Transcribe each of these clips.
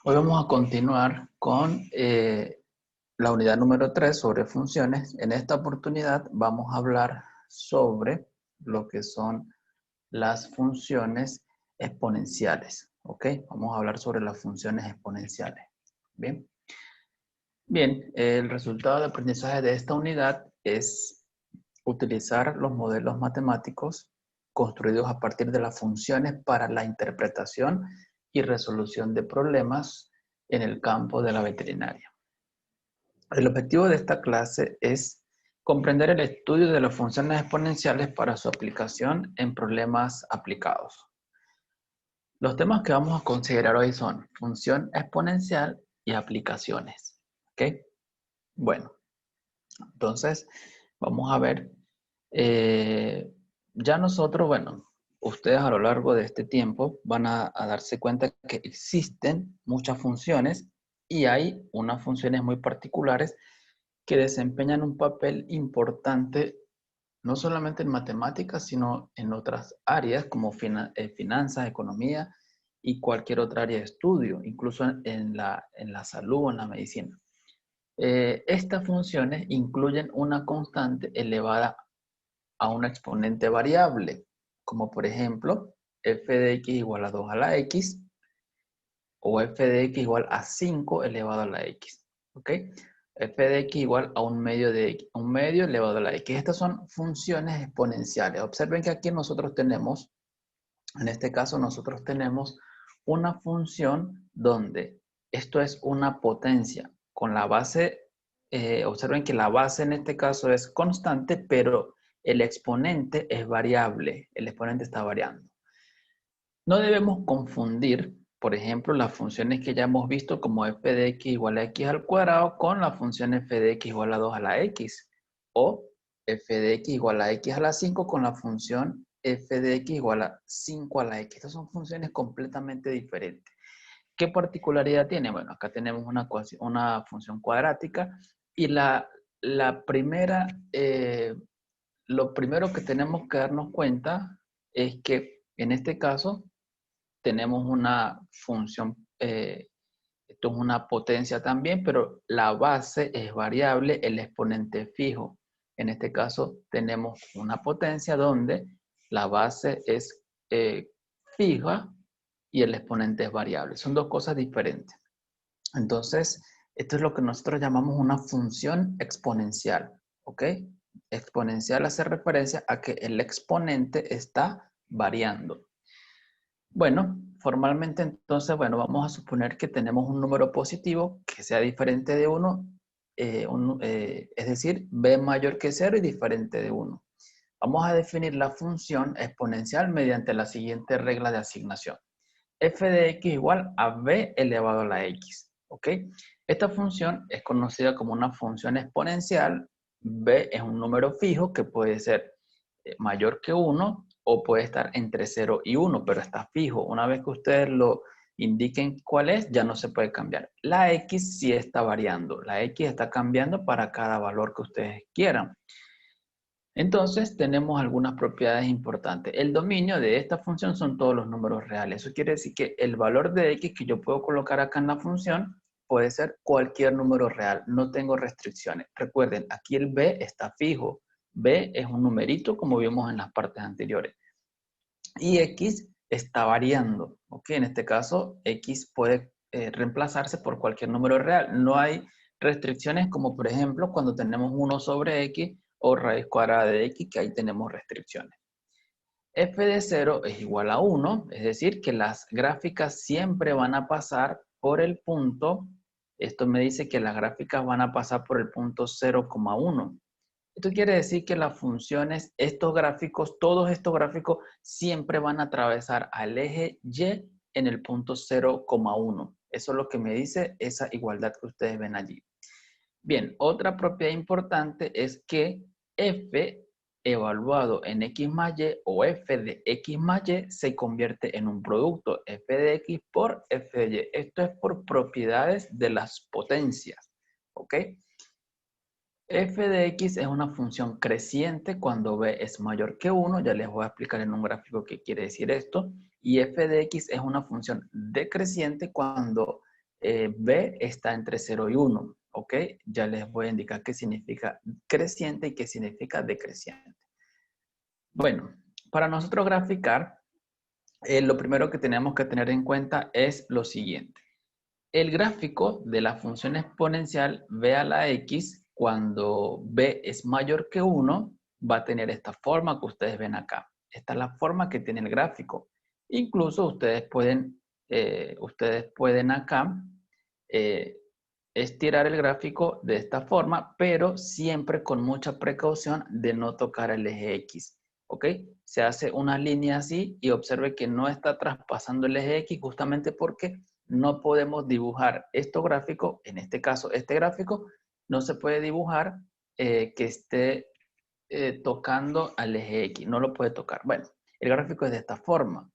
Hoy vamos a continuar con la unidad número 3 sobre funciones. En esta oportunidad vamos a hablar sobre lo que son las funciones exponenciales. ¿Ok? Vamos a hablar sobre las funciones exponenciales. Bien. Bien, el resultado de aprendizaje de esta unidad es utilizar los modelos matemáticos construidos a partir de las funciones para la interpretación y resolución de problemas en el campo de la veterinaria. El objetivo de esta clase es comprender el estudio de las funciones exponenciales para su aplicación en problemas aplicados. Los temas que vamos a considerar hoy son función exponencial y aplicaciones. ¿Ok? Bueno, entonces vamos a ver. Ya nosotros, bueno, ustedes a lo largo de este tiempo van a darse cuenta que existen muchas funciones y hay unas funciones muy particulares que desempeñan un papel importante no solamente en matemáticas, sino en otras áreas como finanzas, economía y cualquier otra área de estudio, incluso en la salud o en la medicina. Estas funciones incluyen una constante elevada a una exponente variable, como por ejemplo f de x igual a 2 a la x o f de x igual a 5 elevado a la x. ¿Ok? F de x igual a un medio de x, un medio elevado a la x. Estas son funciones exponenciales. Observen que aquí nosotros tenemos, en este caso nosotros tenemos una función donde esto es una potencia con la base, observen que la base en este caso es constante, pero el exponente es variable, el exponente está variando. No debemos confundir, por ejemplo, las funciones que ya hemos visto como f de x igual a x al cuadrado con la función f de x igual a 2 a la x o f de x igual a x a la 5 con la función f de x igual a 5 a la x. Estas son funciones completamente diferentes. ¿Qué particularidad tiene? Bueno, acá tenemos una función cuadrática y la primera, lo primero que tenemos que darnos cuenta es que en este caso tenemos una función, esto es una potencia también, pero la base es variable, el exponente es fijo. En este caso tenemos una potencia donde la base es fija y el exponente es variable. Son dos cosas diferentes. Entonces, esto es lo que nosotros llamamos una función exponencial. ¿Ok? Exponencial hace referencia a que el exponente está variando. Bueno, formalmente entonces, bueno, vamos a suponer que tenemos un número positivo que sea diferente de 1, es decir, b mayor que 0 y diferente de 1. Vamos a definir la función exponencial mediante la siguiente regla de asignación. F de x igual a b elevado a la x. ¿Ok? Esta función es conocida como una función exponencial. B es un número fijo que puede ser mayor que 1 o puede estar entre 0 y 1, pero está fijo. Una vez que ustedes lo indiquen cuál es, ya no se puede cambiar. La x sí está variando. La x está cambiando para cada valor que ustedes quieran. Entonces, tenemos algunas propiedades importantes. El dominio de esta función son todos los números reales. Eso quiere decir que el valor de x que yo puedo colocar acá en la función puede ser cualquier número real. No tengo restricciones. Recuerden, aquí el b está fijo. B es un numerito como vimos en las partes anteriores. Y x está variando. ¿Ok? En este caso, x puede reemplazarse por cualquier número real. No hay restricciones como por ejemplo cuando tenemos 1 sobre x o raíz cuadrada de x, que ahí tenemos restricciones. F de 0 es igual a 1, es decir, que las gráficas siempre van a pasar por el punto, esto me dice que las gráficas van a pasar por el punto 0,1. Esto quiere decir que las funciones, estos gráficos, todos estos gráficos siempre van a atravesar al eje Y en el punto 0,1. Eso es lo que me dice esa igualdad que ustedes ven allí. Bien, otra propiedad importante es que f evaluado en x más y o f de x más y se convierte en un producto f de x por f de y. Esto es por propiedades de las potencias. ¿Ok? F de x es una función creciente cuando b es mayor que 1. Ya les voy a explicar en un gráfico qué quiere decir esto. Y f de x es una función decreciente cuando B está entre 0 y 1, ¿ok? Ya les voy a indicar qué significa creciente y qué significa decreciente. Bueno, para nosotros graficar, lo primero que tenemos que tener en cuenta es lo siguiente. El gráfico de la función exponencial b a la x, cuando b es mayor que 1, va a tener esta forma que ustedes ven acá. Esta es la forma que tiene el gráfico. Incluso ustedes pueden acá estirar el gráfico de esta forma, pero siempre con mucha precaución de no tocar el eje X. ¿Ok? Se hace una línea así y observe que no está traspasando el eje X justamente porque no podemos dibujar estos gráficos, en este caso este gráfico, no se puede dibujar que esté tocando al eje X, no lo puede tocar. Bueno, el gráfico es de esta forma.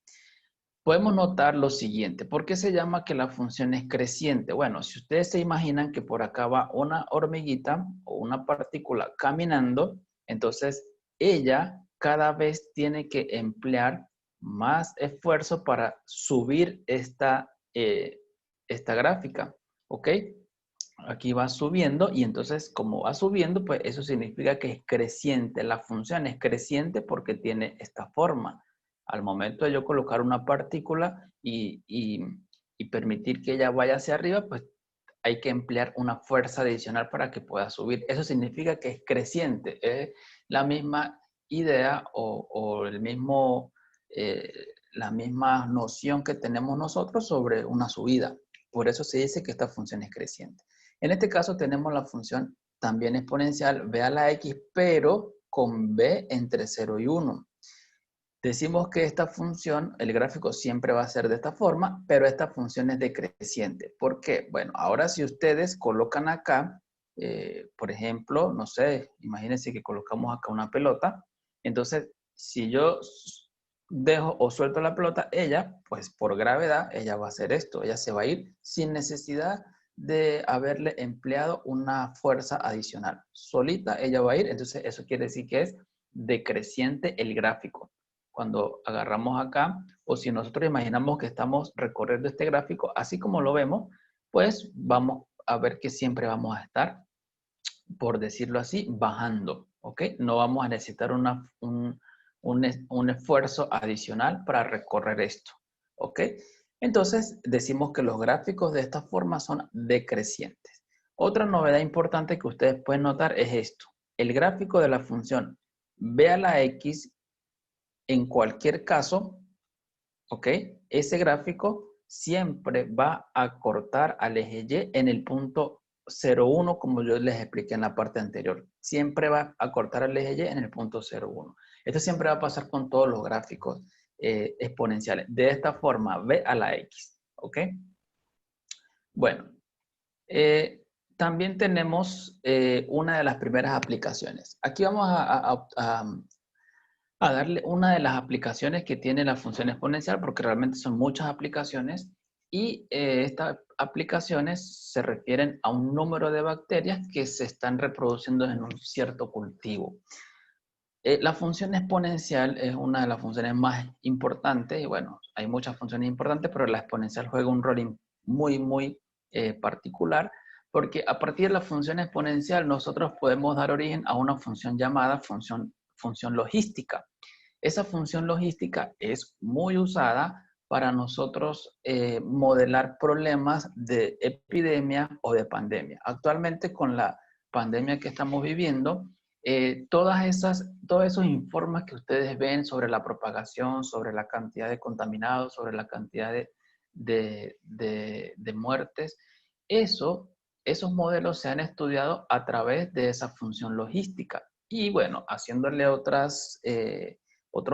Podemos notar lo siguiente. ¿Por qué se llama que la función es creciente? Bueno, si ustedes se imaginan que por acá va una hormiguita o una partícula caminando, entonces ella cada vez tiene que emplear más esfuerzo para subir esta gráfica. ¿Ok? Aquí va subiendo y entonces como va subiendo, pues eso significa que es creciente. La función es creciente porque tiene esta forma. Al momento de yo colocar una partícula y permitir que ella vaya hacia arriba, pues hay que emplear una fuerza adicional para que pueda subir. Eso significa que es creciente. Es la misma idea o el mismo, eh, la misma noción que tenemos nosotros sobre una subida. Por eso se dice que esta función es creciente. En este caso tenemos la función también exponencial b a la x, pero con b entre 0 y 1. Decimos que esta función, el gráfico siempre va a ser de esta forma, pero esta función es decreciente. ¿Por qué? Bueno, ahora si ustedes colocan acá, por ejemplo, no sé, imagínense que colocamos acá una pelota. Entonces, si yo dejo o suelto la pelota, ella, pues por gravedad, ella va a hacer esto. Ella se va a ir sin necesidad de haberle empleado una fuerza adicional. Solita ella va a ir, entonces eso quiere decir que es decreciente el gráfico. Cuando agarramos acá, o si nosotros imaginamos que estamos recorriendo este gráfico, así como lo vemos, pues vamos a ver que siempre vamos a estar, por decirlo así, bajando, ¿ok? No vamos a necesitar un esfuerzo adicional para recorrer esto, ¿ok? Entonces, decimos que los gráficos de esta forma son decrecientes. Otra novedad importante que ustedes pueden notar es esto. El gráfico de la función b a la x, en cualquier caso, ¿ok? Ese gráfico siempre va a cortar al eje Y en el punto 0,1, como yo les expliqué en la parte anterior. Siempre va a cortar al eje Y en el punto 0,1. Esto siempre va a pasar con todos los gráficos exponenciales. De esta forma, b a la x, ¿ok? Bueno, también tenemos una de las primeras aplicaciones. Aquí vamos a darle una de las aplicaciones que tiene la función exponencial, porque realmente son muchas aplicaciones, y estas aplicaciones se refieren a un número de bacterias que se están reproduciendo en un cierto cultivo. La función exponencial es una de las funciones más importantes, y bueno, hay muchas funciones importantes, pero la exponencial juega un rol muy particular, porque a partir de la función exponencial nosotros podemos dar origen a una función llamada función logística. Esa función logística es muy usada para nosotros modelar problemas de epidemia o de pandemia. Actualmente con la pandemia que estamos viviendo, todos esos informes que ustedes ven sobre la propagación, sobre la cantidad de contaminados, sobre la cantidad de muertes, esos modelos se han estudiado a través de esa función logística. Y bueno, haciéndole otros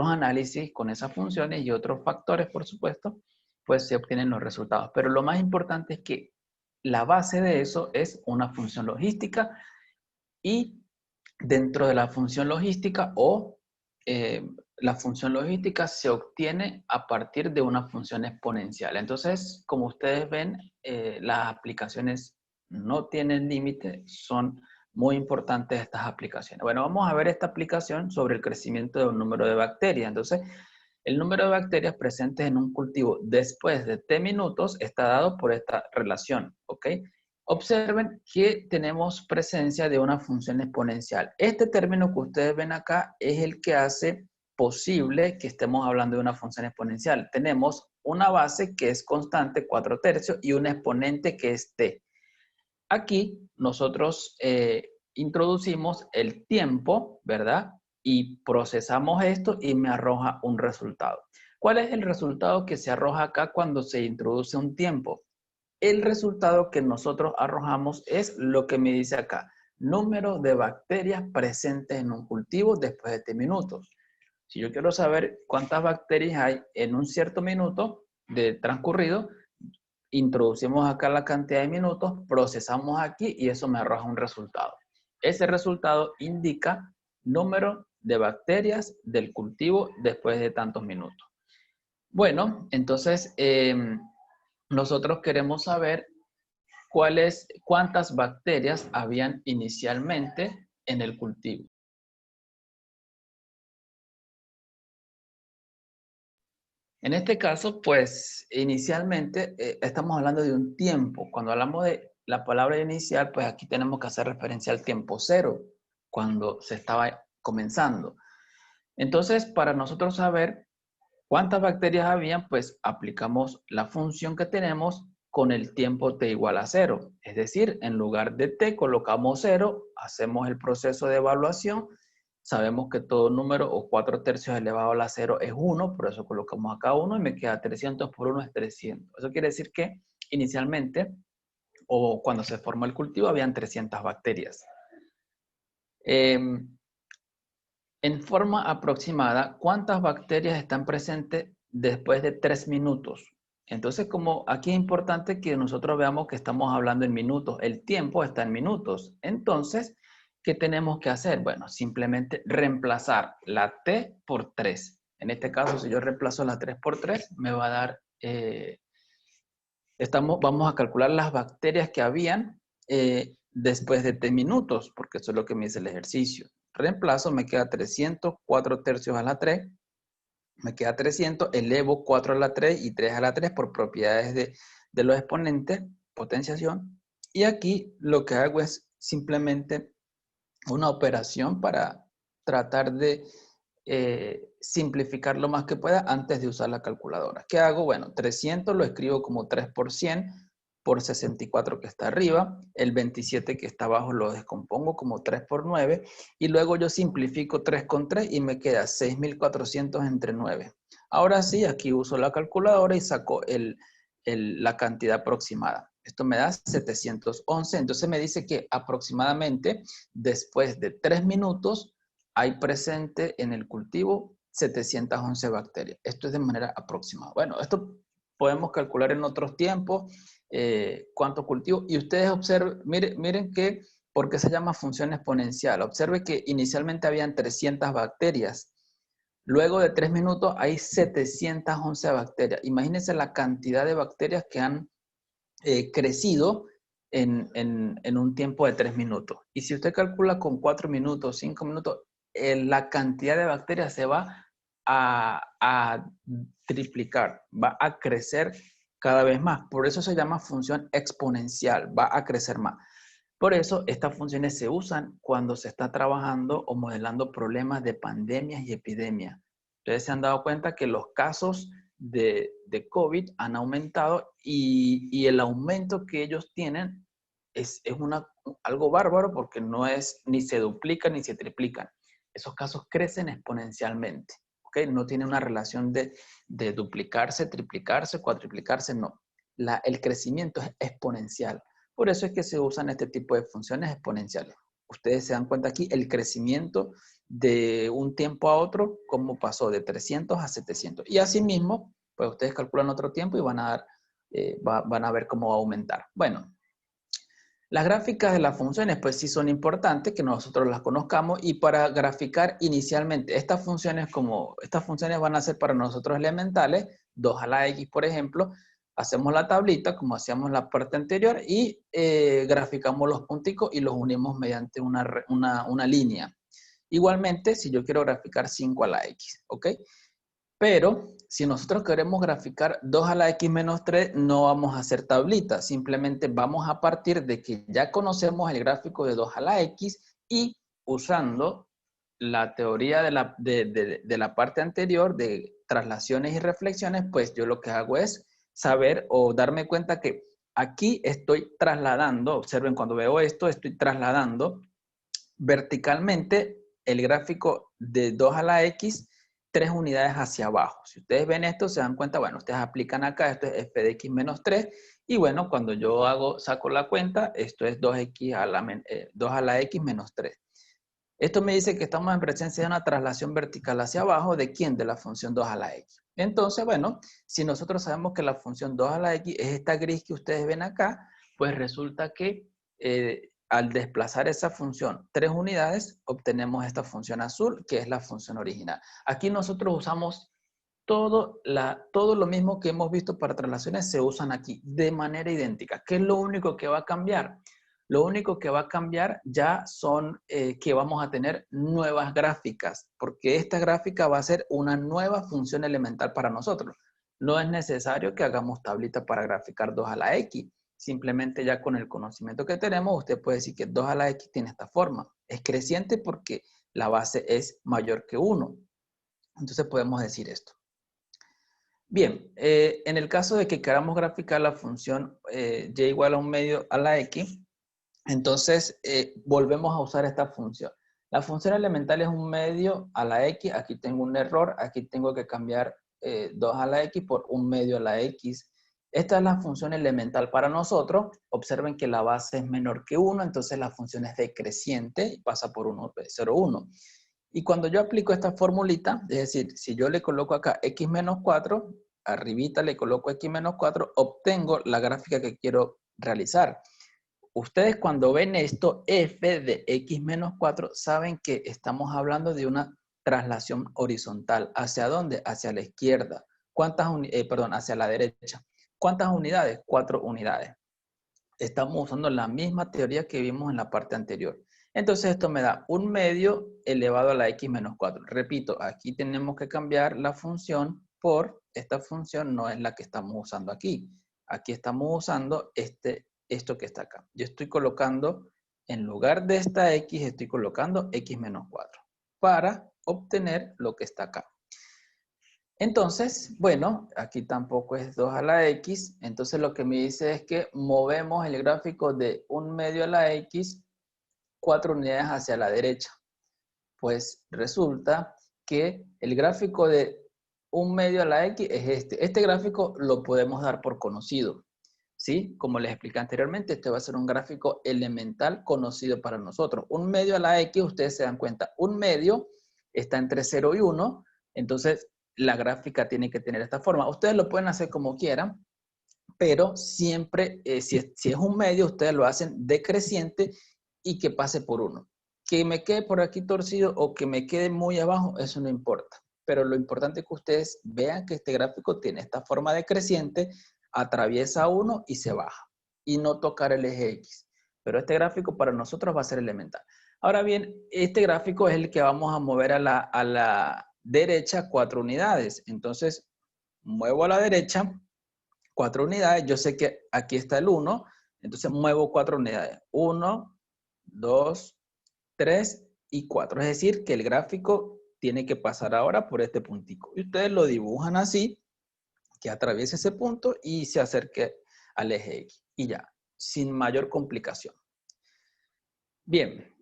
análisis con esas funciones y otros factores, por supuesto, pues se obtienen los resultados. Pero lo más importante es que la base de eso es una función logística y dentro de la función logística la función logística se obtiene a partir de una función exponencial. Entonces, como ustedes ven, las aplicaciones no tienen límite, son muy importantes estas aplicaciones. Bueno, vamos a ver esta aplicación sobre el crecimiento de un número de bacterias. Entonces, El número de bacterias presentes en un cultivo después de T minutos está dado por esta relación, ¿ok? Observen que tenemos presencia de una función exponencial. Este término que ustedes ven acá es el que hace posible que estemos hablando de una función exponencial. Tenemos una base que es constante, 4/3, y un exponente que es T. Aquí nosotros introducimos el tiempo, ¿verdad? Y procesamos esto y me arroja un resultado. ¿Cuál es el resultado que se arroja acá cuando se introduce un tiempo? El resultado que nosotros arrojamos es lo que me dice acá. Número de bacterias presentes en un cultivo después de T minutos. Si yo quiero saber cuántas bacterias hay en un cierto minuto de transcurrido, introducimos acá la cantidad de minutos, procesamos aquí y eso me arroja un resultado. Ese resultado indica número de bacterias del cultivo después de tantos minutos. Bueno, entonces nosotros queremos saber cuántas bacterias habían inicialmente en el cultivo. En este caso, pues inicialmente estamos hablando de un tiempo. Cuando hablamos de la palabra inicial, pues aquí tenemos que hacer referencia al tiempo cero, cuando se estaba comenzando. Entonces, para nosotros saber cuántas bacterias habían, pues aplicamos la función que tenemos con el tiempo t igual a 0. Es decir, en lugar de t colocamos 0, hacemos el proceso de evaluación. Sabemos que todo número o 4/3 elevado a la 0 es 1, por eso colocamos acá 1 y me queda 300 por 1 es 300. Eso quiere decir que inicialmente, o cuando se formó el cultivo, habían 300 bacterias. En forma aproximada, ¿cuántas bacterias están presentes después de 3 minutos? Entonces, como aquí es importante que nosotros veamos que estamos hablando en minutos, el tiempo está en minutos. Entonces, ¿qué tenemos que hacer? Bueno, simplemente reemplazar la T por 3. En este caso, si yo reemplazo la 3 por 3, me va a dar, vamos a calcular las bacterias que habían después de T minutos, porque eso es lo que me dice el ejercicio. Reemplazo, me queda 300, 4/3 a la 3, me queda 300, elevo 4 a la 3 y 3 a la 3 por propiedades de los exponentes, potenciación. Y aquí lo que hago es simplemente una operación para tratar de simplificar lo más que pueda antes de usar la calculadora. ¿Qué hago? Bueno, 300 lo escribo como 3 por 100 por 64 que está arriba, el 27 que está abajo lo descompongo como 3 por 9 y luego yo simplifico 3 con 3 y me queda 6.400 entre 9. Ahora sí, aquí uso la calculadora y saco la cantidad aproximada. Esto me da 711, entonces me dice que aproximadamente después de 3 minutos hay presente en el cultivo 711 bacterias. Esto es de manera aproximada. Bueno, esto podemos calcular en otros tiempos cuánto cultivo. Y ustedes observen, miren que, ¿por qué se llama función exponencial? Observe que inicialmente habían 300 bacterias. Luego de 3 minutos hay 711 bacterias. Imagínense la cantidad de bacterias que han crecido en un tiempo de 3 minutos. Y si usted calcula con 4 minutos, 5 minutos, la cantidad de bacterias se va a triplicar, va a crecer cada vez más. Por eso se llama función exponencial, va a crecer más. Por eso estas funciones se usan cuando se está trabajando o modelando problemas de pandemias y epidemias. Ustedes se han dado cuenta que los casos de COVID han aumentado y el aumento que ellos tienen es algo bárbaro porque no es ni se duplican ni se triplican. Esos casos crecen exponencialmente. ¿Okay? No tiene una relación de duplicarse, triplicarse, cuatriplicarse, no. El crecimiento es exponencial. Por eso es que se usan este tipo de funciones exponenciales. Ustedes se dan cuenta aquí el crecimiento de un tiempo a otro, cómo pasó de 300 a 700. Y asimismo, pues ustedes calculan otro tiempo y van a ver cómo va a aumentar. Bueno, las gráficas de las funciones, pues sí son importantes que nosotros las conozcamos y para graficar inicialmente estas funciones van a ser para nosotros elementales, 2 a la x, por ejemplo, hacemos la tablita como hacíamos la parte anterior y graficamos los punticos y los unimos mediante una línea. Igualmente, si yo quiero graficar 5 a la x, ¿ok? Pero si nosotros queremos graficar 2 a la x menos 3, no vamos a hacer tablita. Simplemente vamos a partir de que ya conocemos el gráfico de 2 a la x y usando la teoría de la parte anterior de traslaciones y reflexiones, pues yo lo que hago es saber o darme cuenta que aquí estoy trasladando, observen cuando veo esto, estoy trasladando verticalmente el gráfico de 2 a la x 3 unidades hacia abajo. Si ustedes ven esto, se dan cuenta, bueno, ustedes aplican acá, esto es f de x menos 3, y bueno, cuando yo saco la cuenta, esto es 2x a la, 2 a la x menos 3. Esto me dice que estamos en presencia de una traslación vertical hacia abajo, ¿de quién? De la función 2 a la x. Entonces, bueno, si nosotros sabemos que la función 2 a la x es esta gris que ustedes ven acá, pues resulta que al desplazar esa función 3 unidades, obtenemos esta función azul, que es la función original. Aquí nosotros usamos todo lo mismo que hemos visto para traslaciones, se usan aquí de manera idéntica. ¿Qué es lo único que va a cambiar? Lo único que va a cambiar ya son que vamos a tener nuevas gráficas, porque esta gráfica va a ser una nueva función elemental para nosotros. No es necesario que hagamos tablita para graficar 2 a la x. Simplemente ya con el conocimiento que tenemos, usted puede decir que 2 a la x tiene esta forma. Es creciente porque la base es mayor que 1. Entonces podemos decir esto. Bien, en el caso de que queramos graficar la función y igual a 1/2 a la x, entonces volvemos a usar esta función. La función elemental es 1/2 a la x, aquí tengo un error, aquí tengo que cambiar 2 a la x por 1/2 a la x. Esta es la función elemental para nosotros. Observen que la base es menor que 1, entonces la función es decreciente y pasa por 1, 0, 1. Y cuando yo aplico esta formulita, es decir, si yo le coloco acá x menos 4, arribita le coloco x menos 4, obtengo la gráfica que quiero realizar. Ustedes cuando ven esto, f de x menos 4, saben que estamos hablando de una traslación horizontal. ¿Hacia dónde? Hacia la izquierda. Hacia la derecha. ¿Cuántas unidades? 4 unidades. Estamos usando la misma teoría que vimos en la parte anterior. Entonces esto me da 1/2 elevado a la x menos 4. Repito, aquí tenemos que cambiar la función por esta función, no es la que estamos usando aquí. Aquí estamos usando esto que está acá. Yo estoy colocando, en lugar de esta x, estoy colocando x menos 4 para obtener lo que está acá. Entonces, bueno, aquí tampoco es 2 a la x, entonces lo que me dice es que movemos el gráfico de 1/2 a la x 4 unidades hacia la derecha. Pues resulta que el gráfico de 1/2 a la x es este. Este gráfico lo podemos dar por conocido, ¿sí? Como les expliqué anteriormente, este va a ser un gráfico elemental conocido para nosotros. 1/2 a la x, ustedes se dan cuenta, 1/2 está entre 0 y 1, entonces la gráfica tiene que tener esta forma. Ustedes lo pueden hacer como quieran, pero siempre, si es 1/2, ustedes lo hacen decreciente y que pase por 1. Que me quede por aquí torcido o que me quede muy abajo, eso no importa. Pero lo importante es que ustedes vean que este gráfico tiene esta forma decreciente, atraviesa 1 y se baja. Y no tocar el eje X. Pero este gráfico para nosotros va a ser elemental. Ahora bien, este gráfico es el que vamos a mover a la derecha 4 unidades. Entonces, muevo a la derecha 4 unidades. Yo sé que aquí está el 1, entonces muevo 4 unidades. 1, 2, 3 y 4. Es decir, que el gráfico tiene que pasar ahora por este puntico. Y ustedes lo dibujan así, que atraviese ese punto y se acerque al eje X. Y ya, sin mayor complicación. Bien,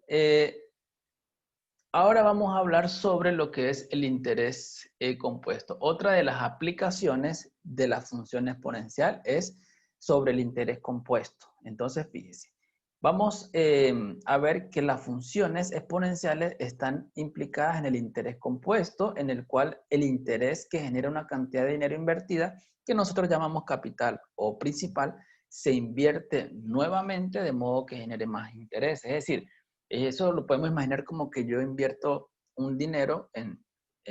ahora vamos a hablar sobre lo que es el interés compuesto. Otra de las aplicaciones de la función exponencial es sobre el interés compuesto. Entonces, fíjese, vamos a ver que las funciones exponenciales están implicadas en el interés compuesto, en el cual el interés que genera una cantidad de dinero invertida, que nosotros llamamos capital o principal, se invierte nuevamente de modo que genere más interés. Es decir, eso lo podemos imaginar como que yo invierto un dinero en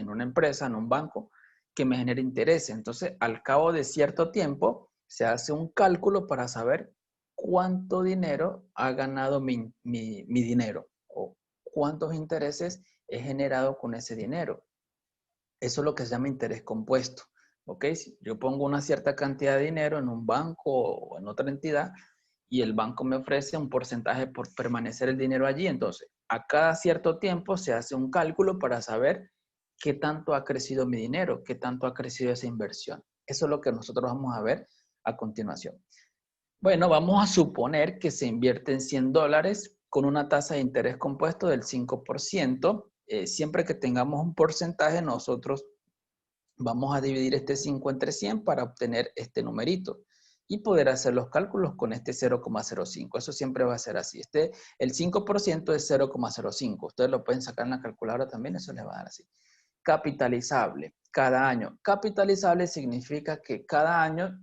una empresa, en un banco, que me genera interés. Entonces, al cabo de cierto tiempo, se hace un cálculo para saber cuánto dinero ha ganado mi dinero o cuántos intereses he generado con ese dinero. Eso es lo que se llama interés compuesto. ¿Ok? Si yo pongo una cierta cantidad de dinero en un banco o en otra entidad y el banco me ofrece un porcentaje por permanecer el dinero allí, entonces a cada cierto tiempo se hace un cálculo para saber qué tanto ha crecido mi dinero, qué tanto ha crecido esa inversión. Eso es lo que nosotros vamos a ver a continuación. Bueno, vamos a suponer que se invierte en $100 con una tasa de interés compuesto del 5%. Siempre que tengamos un porcentaje, nosotros vamos a dividir este 5 entre 100 para obtener este numerito y poder hacer los cálculos con este 0,05. Eso siempre va a ser así. El 5% es 0,05. Ustedes lo pueden sacar en la calculadora también, eso les va a dar así. Capitalizable, cada año. Capitalizable significa que cada año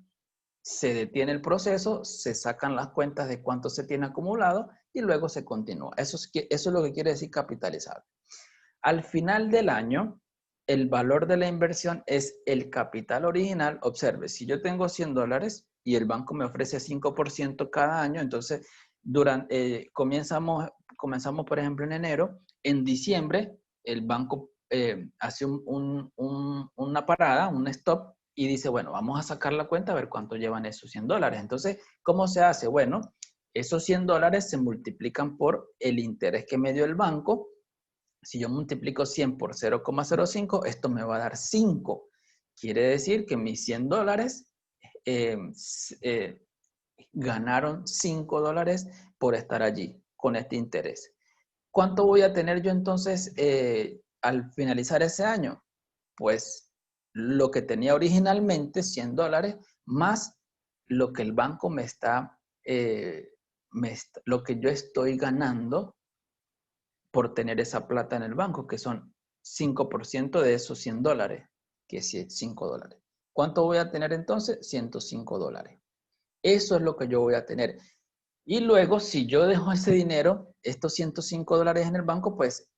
se detiene el proceso, se sacan las cuentas de cuánto se tiene acumulado y luego se continúa. Eso es lo que quiere decir capitalizable. Al final del año, el valor de la inversión es el capital original. Observe, si yo tengo $100 y el banco me ofrece 5% cada año, entonces comenzamos, por ejemplo, en enero. En diciembre, el banco hace una parada, un stop, y dice, bueno, vamos a sacar la cuenta a ver cuánto llevan esos $100. Entonces, ¿cómo se hace? Bueno, esos $100 se multiplican por el interés que me dio el banco. Si yo multiplico 100 por 0,05, esto me va a dar 5. Quiere decir que mis $100 eh, eh, ganaron $5 por estar allí con este interés. ¿Cuánto voy a tener yo entonces al finalizar ese año? Pues lo que tenía originalmente, $100, más lo que el banco lo que yo estoy ganando por tener esa plata en el banco, que son 5% de esos $100, que es $5. ¿Cuánto voy a tener entonces? $105. Eso es lo que yo voy a tener. Y luego, si yo dejo ese dinero, estos $105 en el banco, pues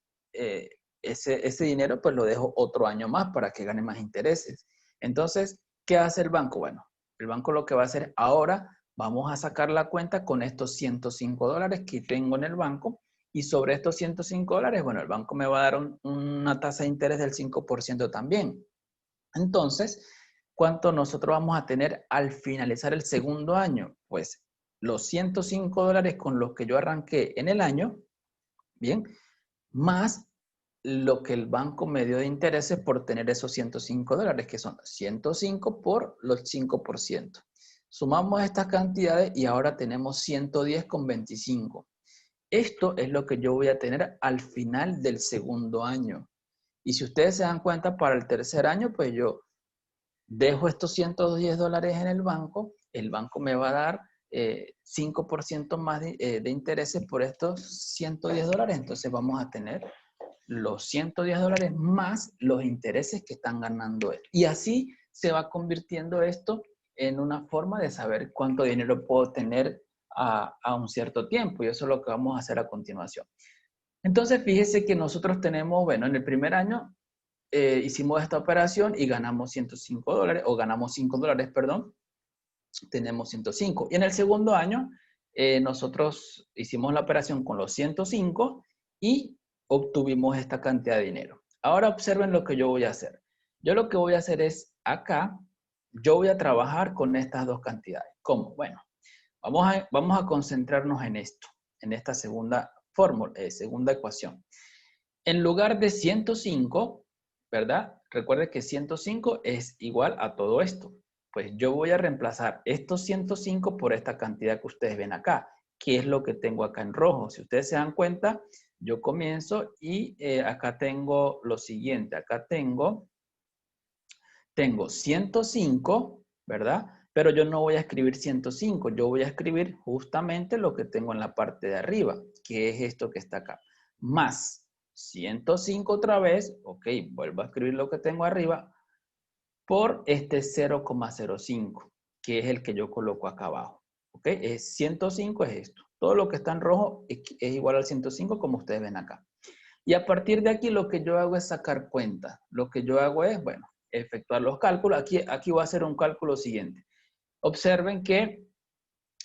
ese dinero pues lo dejo otro año más para que gane más intereses. Entonces, ¿qué hace el banco? Bueno, el banco lo que va a hacer ahora, vamos a sacar la cuenta con estos $105 que tengo en el banco y sobre estos $105, bueno, el banco me va a dar una tasa de interés del 5% también. Entonces, ¿cuánto nosotros vamos a tener al finalizar el segundo año? Pues los $105 con los que yo arranqué en el año, bien, más lo que el banco me dio de intereses por tener esos $105, que son 105 por los 5%. Sumamos estas cantidades y ahora tenemos 110,25. Esto es lo que yo voy a tener al final del segundo año. Y si ustedes se dan cuenta, para el tercer año, pues yo dejo estos $110 en el banco me va a dar 5% más de intereses por estos $110, entonces vamos a tener los $110 más los intereses que están ganando él. Y así se va convirtiendo esto en una forma de saber cuánto dinero puedo tener a un cierto tiempo, y eso es lo que vamos a hacer a continuación. Entonces, fíjese que nosotros tenemos, bueno, en el primer año hicimos esta operación y ganamos $105, o ganamos $5, perdón, tenemos 105. Y en el segundo año, nosotros hicimos la operación con los 105 y obtuvimos esta cantidad de dinero. Ahora observen lo que yo voy a hacer. Yo lo que voy a hacer es acá, yo voy a trabajar con estas dos cantidades. ¿Cómo? Bueno, vamos a concentrarnos en esto, en esta segunda fórmula, segunda ecuación. En lugar de 105, ¿verdad? Recuerde que 105 es igual a todo esto. Pues yo voy a reemplazar estos 105 por esta cantidad que ustedes ven acá, que es lo que tengo acá en rojo. Si ustedes se dan cuenta, yo comienzo y acá tengo lo siguiente. Acá tengo 105, ¿verdad? Pero yo no voy a escribir 105, yo voy a escribir justamente lo que tengo en la parte de arriba, que es esto que está acá, más 105 otra vez, ok, vuelvo a escribir lo que tengo arriba, por este 0,05, que es el que yo coloco acá abajo, ok, 105 es esto, todo lo que está en rojo es igual al 105 como ustedes ven acá. Y a partir de aquí lo que yo hago es sacar cuenta. Lo que yo hago es, bueno, efectuar los cálculos. Aquí voy a hacer un cálculo siguiente. Observen que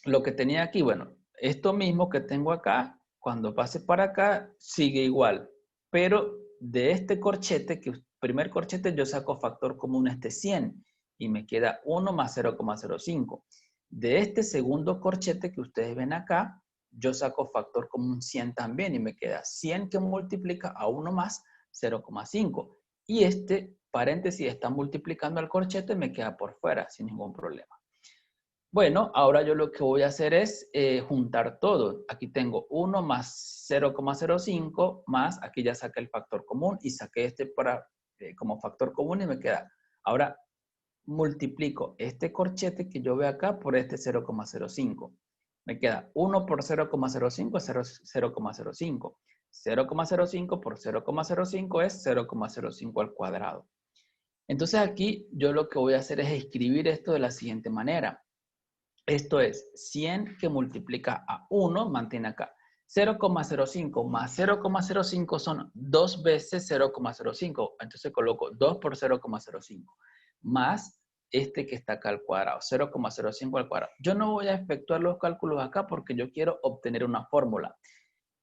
lo que tenía aquí, bueno, esto mismo que tengo acá, cuando pase para acá, sigue igual. Pero de este corchete, primer corchete yo saco factor común 100 y me queda 1 más 0,05. De este segundo corchete que ustedes ven acá, yo saco factor común 100 también y me queda 100 que multiplica a 1 más 0,5. Y este paréntesis está multiplicando al corchete, me queda por fuera sin ningún problema. Bueno, ahora yo lo que voy a hacer es juntar todo. Aquí tengo 1 más 0,05 más, aquí ya saqué el factor común y saqué este como factor común y me queda. Ahora multiplico este corchete que yo veo acá por este 0,05. Me queda 1 por 0,05 es 0,05. 0,05 por 0,05 es 0,05 al cuadrado. Entonces aquí yo lo que voy a hacer es escribir esto de la siguiente manera. Esto es 100 que multiplica a 1, mantiene acá. 0,05 más 0,05 son 2 veces 0,05. Entonces coloco 2 por 0,05 más este que está acá al cuadrado, 0,05 al cuadrado. Yo no voy a efectuar los cálculos acá porque yo quiero obtener una fórmula.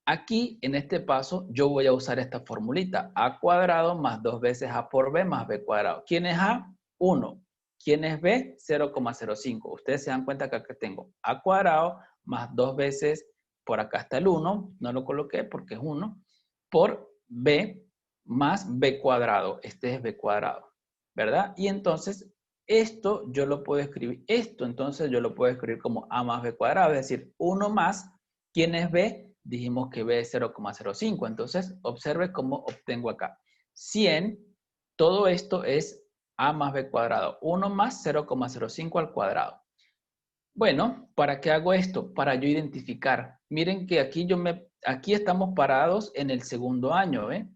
Aquí, en este paso, yo voy a usar esta formulita. A cuadrado más 2 veces A por B más B cuadrado. ¿Quién es A? 1. ¿Quién es B? 0,05. Ustedes se dan cuenta que acá tengo A cuadrado más 2 veces, por acá está el 1, no lo coloqué porque es 1, por B más B cuadrado. Este es B cuadrado, ¿verdad? Y entonces, esto yo lo puedo escribir, entonces yo lo puedo escribir como A más B cuadrado, es decir, 1 más, ¿quién es B? Dijimos que B es 0,05. Entonces, observe cómo obtengo acá. 100, todo esto es A más B cuadrado. 1 más 0,05 al cuadrado. Bueno, ¿para qué hago esto? Para yo identificar. Miren que aquí estamos parados en el segundo año, ¿eh?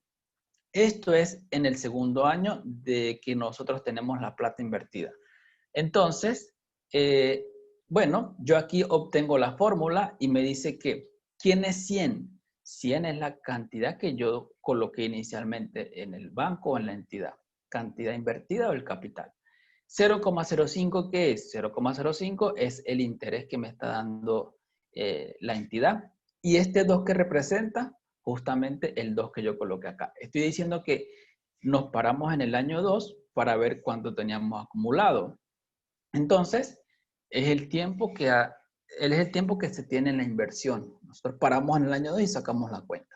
Esto es en el segundo año de que nosotros tenemos la plata invertida. Entonces, bueno, yo aquí obtengo la fórmula y me dice que, ¿quién es 100? 100 es la cantidad que yo coloqué inicialmente en el banco o en la entidad. Cantidad invertida o el capital. 0,05, ¿qué es? 0,05 es el interés que me está dando la entidad. Y este 2 que representa, justamente el 2 que yo coloqué acá. Estoy diciendo que nos paramos en el año 2 para ver cuánto teníamos acumulado. Entonces, es el tiempo que se tiene en la inversión. Nosotros paramos en el año 2 y sacamos la cuenta.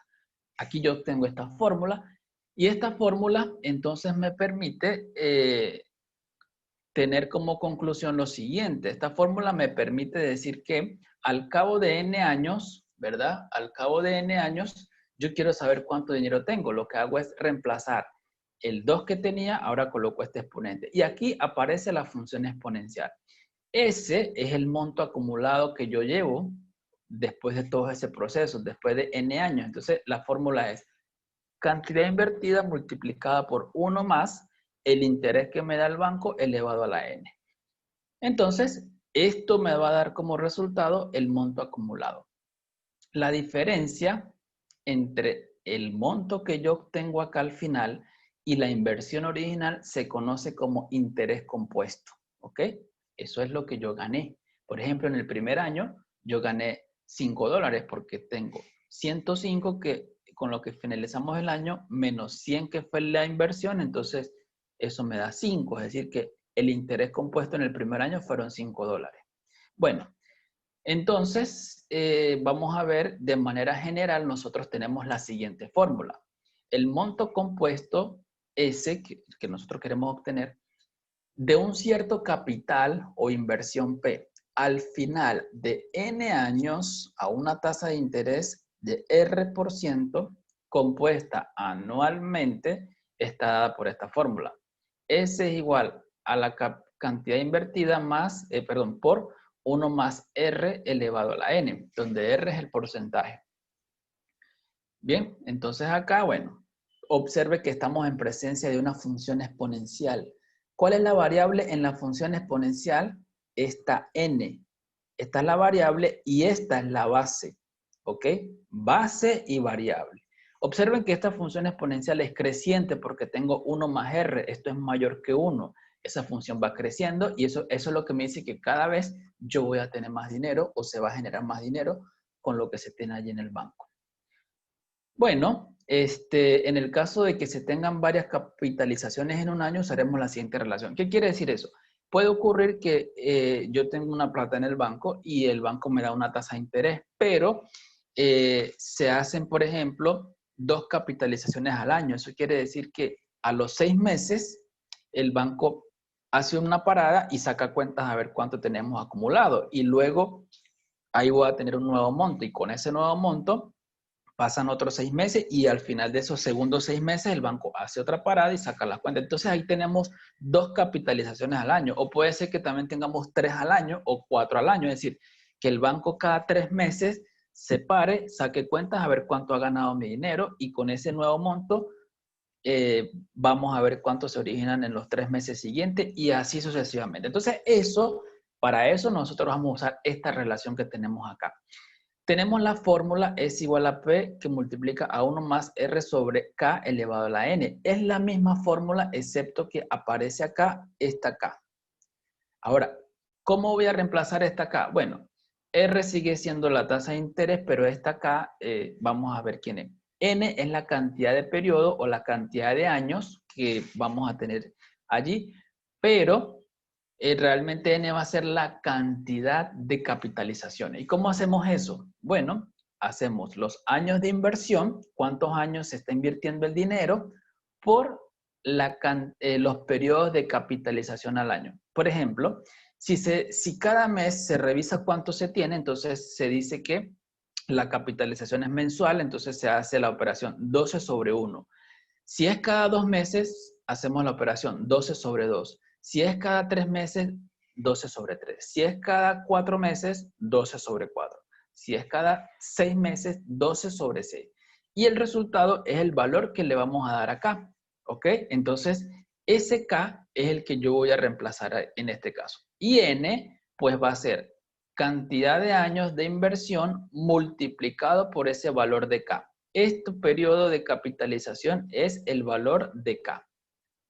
Aquí yo tengo esta fórmula y esta fórmula entonces me permite tener como conclusión lo siguiente. Esta fórmula me permite decir que al cabo de n años, ¿verdad? Al cabo de n años, yo quiero saber cuánto dinero tengo. Lo que hago es reemplazar el 2 que tenía, ahora coloco este exponente. Y aquí aparece la función exponencial. Ese es el monto acumulado que yo llevo después de todo ese proceso, después de n años. Entonces, la fórmula es cantidad invertida multiplicada por 1 más el interés que me da el banco elevado a la n. Entonces, esto me va a dar como resultado el monto acumulado. La diferencia entre el monto que yo obtengo acá al final y la inversión original se conoce como interés compuesto, ¿ok? Eso es lo que yo gané. Por ejemplo, en el primer año yo gané $5 porque tengo 105 que con lo que finalizamos el año menos 100 que fue la inversión, entonces eso me da 5, es decir que el interés compuesto en el primer año fueron $5. Bueno, entonces vamos a ver de manera general, nosotros tenemos la siguiente fórmula. El monto compuesto, ese que nosotros queremos obtener, de un cierto capital o inversión P, al final de N años a una tasa de interés de R% compuesta anualmente, está dada por esta fórmula. S es igual a la cantidad invertida más, por 1 más R elevado a la N, donde R es el porcentaje. Bien, entonces acá, bueno, observe que estamos en presencia de una función exponencial. ¿Cuál es la variable en la función exponencial? Esta n. Esta es la variable y esta es la base. ¿Ok? Base y variable. Observen que esta función exponencial es creciente porque tengo 1 más r. Esto es mayor que 1. Esa función va creciendo y eso es lo que me dice que cada vez yo voy a tener más dinero o se va a generar más dinero con lo que se tiene allí en el banco. Bueno, En el caso de que se tengan varias capitalizaciones en un año, usaremos la siguiente relación. ¿Qué quiere decir eso? Puede ocurrir que yo tengo una plata en el banco y el banco me da una tasa de interés, pero se hacen, por ejemplo, 2 capitalizaciones al año. Eso quiere decir que a los 6 meses el banco hace una parada y saca cuentas a ver cuánto tenemos acumulado. Y luego ahí voy a tener un nuevo monto y con ese nuevo monto pasan otros 6 meses y al final de esos segundos 6 meses el banco hace otra parada y saca las cuentas. Entonces ahí tenemos 2 capitalizaciones al año o puede ser que también tengamos 3 al año o 4 al año. Es decir, que el banco cada 3 meses se pare, saque cuentas a ver cuánto ha ganado mi dinero y con ese nuevo monto vamos a ver cuánto se originan en los 3 meses siguientes y así sucesivamente. Entonces para eso nosotros vamos a usar esta relación que tenemos acá. Tenemos la fórmula S igual a P que multiplica a 1 más R sobre K elevado a la N. Es la misma fórmula excepto que aparece acá esta K. Ahora, ¿cómo voy a reemplazar esta K? Bueno, R sigue siendo la tasa de interés, pero esta K, vamos a ver quién es. N es la cantidad de periodo o la cantidad de años que vamos a tener allí, pero realmente N va a ser la cantidad de capitalizaciones. ¿Y cómo hacemos eso? Bueno, hacemos los años de inversión, cuántos años se está invirtiendo el dinero, por los periodos de capitalización al año. Por ejemplo, si cada mes se revisa cuánto se tiene, entonces se dice que la capitalización es mensual, entonces se hace la operación 12 sobre 1. Si es cada 2 meses, hacemos la operación 12 sobre 2. Si es cada 3 meses, 12 sobre 3. Si es cada 4 meses, 12 sobre 4. Si es cada 6 meses, 12 sobre 6. Y el resultado es el valor que le vamos a dar acá. ¿Ok? Entonces, ese K es el que yo voy a reemplazar en este caso. Y N, pues va a ser cantidad de años de inversión multiplicado por ese valor de K. Este periodo de capitalización es el valor de K.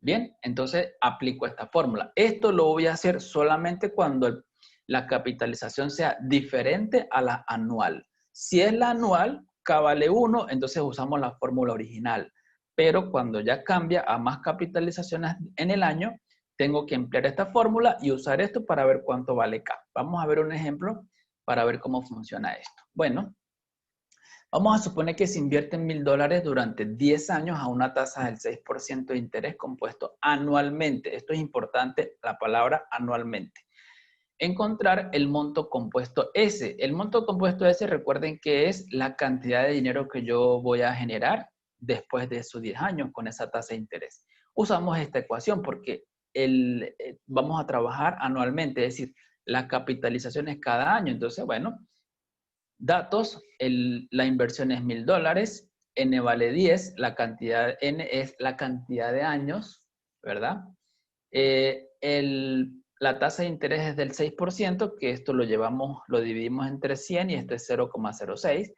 Bien, entonces aplico esta fórmula. Esto lo voy a hacer solamente cuando la capitalización sea diferente a la anual. Si es la anual, K vale 1, entonces usamos la fórmula original. Pero cuando ya cambia a más capitalizaciones en el año, tengo que emplear esta fórmula y usar esto para ver cuánto vale K. Vamos a ver un ejemplo para ver cómo funciona esto. Bueno, vamos a suponer que se invierten $1,000 durante 10 años a una tasa del 6% de interés compuesto anualmente. Esto es importante, la palabra anualmente. Encontrar el monto compuesto S. El monto compuesto S, recuerden que es la cantidad de dinero que yo voy a generar después de esos 10 años con esa tasa de interés. Usamos esta ecuación porque vamos a trabajar anualmente, es decir, la capitalización es cada año. Entonces, bueno, datos, la inversión es $1,000, N vale 10, N es la cantidad de años, ¿verdad? La tasa de interés es del 6%, que esto lo dividimos entre 100 y esto es 0,06.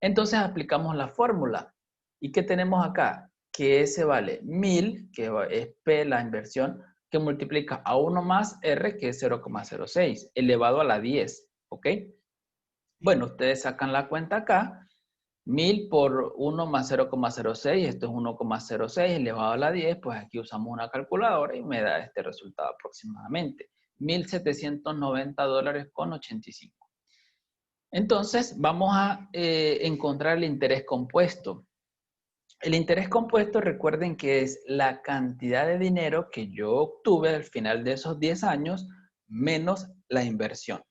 Entonces aplicamos la fórmula. ¿Y qué tenemos acá? Que S vale 1,000, que es P la inversión, que multiplica a 1 más R, que es 0,06, elevado a la 10, ¿ok? Bueno, ustedes sacan la cuenta acá. 1,000 por 1 más 0,06, esto es 1,06 elevado a la 10, pues aquí usamos una calculadora y me da este resultado aproximadamente. $1,790 con 85. Entonces, vamos a encontrar el interés compuesto. El interés compuesto, recuerden que es la cantidad de dinero que yo obtuve al final de esos 10 años menos la inversión.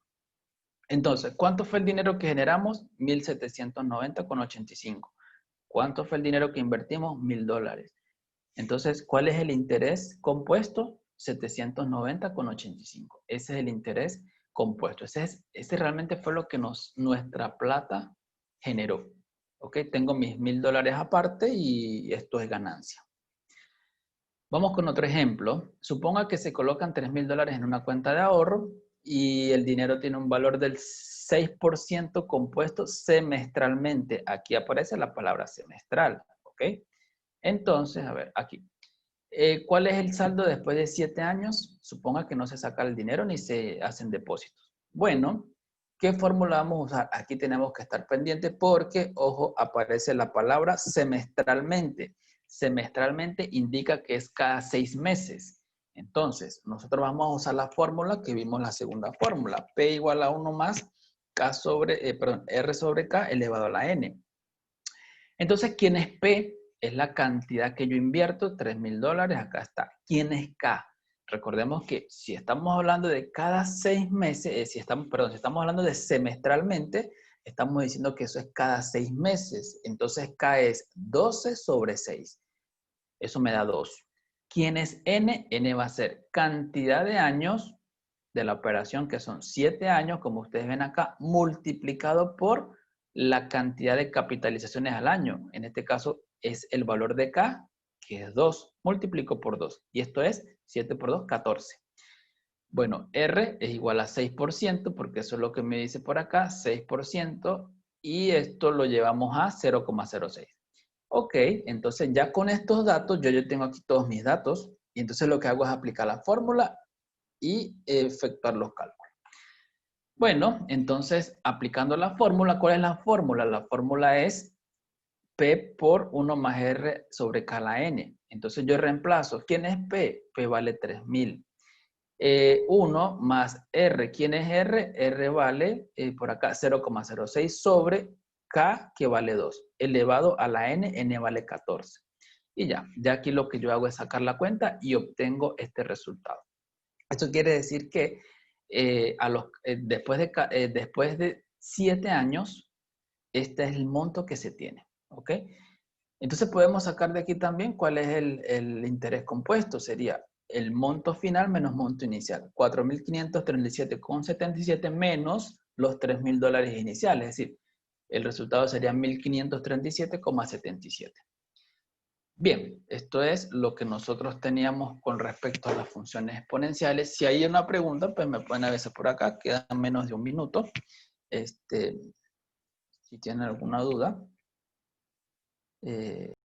Entonces, ¿cuánto fue el dinero que generamos? 1,790,85. ¿Cuánto fue el dinero que invertimos? $1,000. Entonces, ¿cuál es el interés compuesto? 790,85. Ese es el interés compuesto. Ese realmente fue lo que nuestra plata generó. ¿Ok? Tengo mis $1,000 aparte y esto es ganancia. Vamos con otro ejemplo. Suponga que se colocan $3,000 en una cuenta de ahorro y el dinero tiene un valor del 6% compuesto semestralmente. Aquí aparece la palabra semestral, ¿ok? Entonces, a ver, aquí. ¿Cuál es el saldo después de 7 años? Suponga que no se saca el dinero ni se hacen depósitos. Bueno, ¿Qué fórmula vamos a usar? Aquí tenemos que estar pendientes porque, ojo, aparece la palabra semestralmente. Semestralmente indica que es cada 6 meses. Entonces, nosotros vamos a usar la fórmula que vimos la segunda fórmula. P igual a 1 más K sobre, R sobre K elevado a la N. Entonces, ¿quién es P? Es la cantidad que yo invierto, $3,000, acá está. ¿Quién es K? Recordemos que si estamos hablando de cada 6 meses, si estamos hablando de semestralmente, estamos diciendo que eso es cada 6 meses. Entonces K es 12 sobre 6. Eso me da 2. ¿Quién es N? N va a ser cantidad de años de la operación, que son 7 años, como ustedes ven acá, multiplicado por la cantidad de capitalizaciones al año. En este caso es el valor de K, que es 2, multiplico por 2. Y esto es 7 por 2, 14. Bueno, R es igual a 6%, porque eso es lo que me dice por acá, 6%, y esto lo llevamos a 0,06. Ok, entonces ya con estos datos, yo tengo aquí todos mis datos, y entonces lo que hago es aplicar la fórmula y efectuar los cálculos. Bueno, entonces aplicando la fórmula, ¿cuál es la fórmula? La fórmula es P por 1 más R sobre K a la N. Entonces yo reemplazo. ¿Quién es P? P vale 3,000. 1 más R. ¿Quién es R? R vale por acá 0,06 sobre K, que vale 2. Elevado a la N, N vale 14. Y ya aquí lo que yo hago es sacar la cuenta y obtengo este resultado. Esto quiere decir que después de 7 años, este es el monto que se tiene. ¿Ok? Entonces podemos sacar de aquí también cuál es el interés compuesto. Sería el monto final menos monto inicial. 4.537,77 menos los $3,000 iniciales. Es decir, el resultado sería 1.537,77. Bien, esto es lo que nosotros teníamos con respecto a las funciones exponenciales. Si hay una pregunta, pues me pueden avisar por acá. Queda menos de un minuto. Si tienen alguna duda.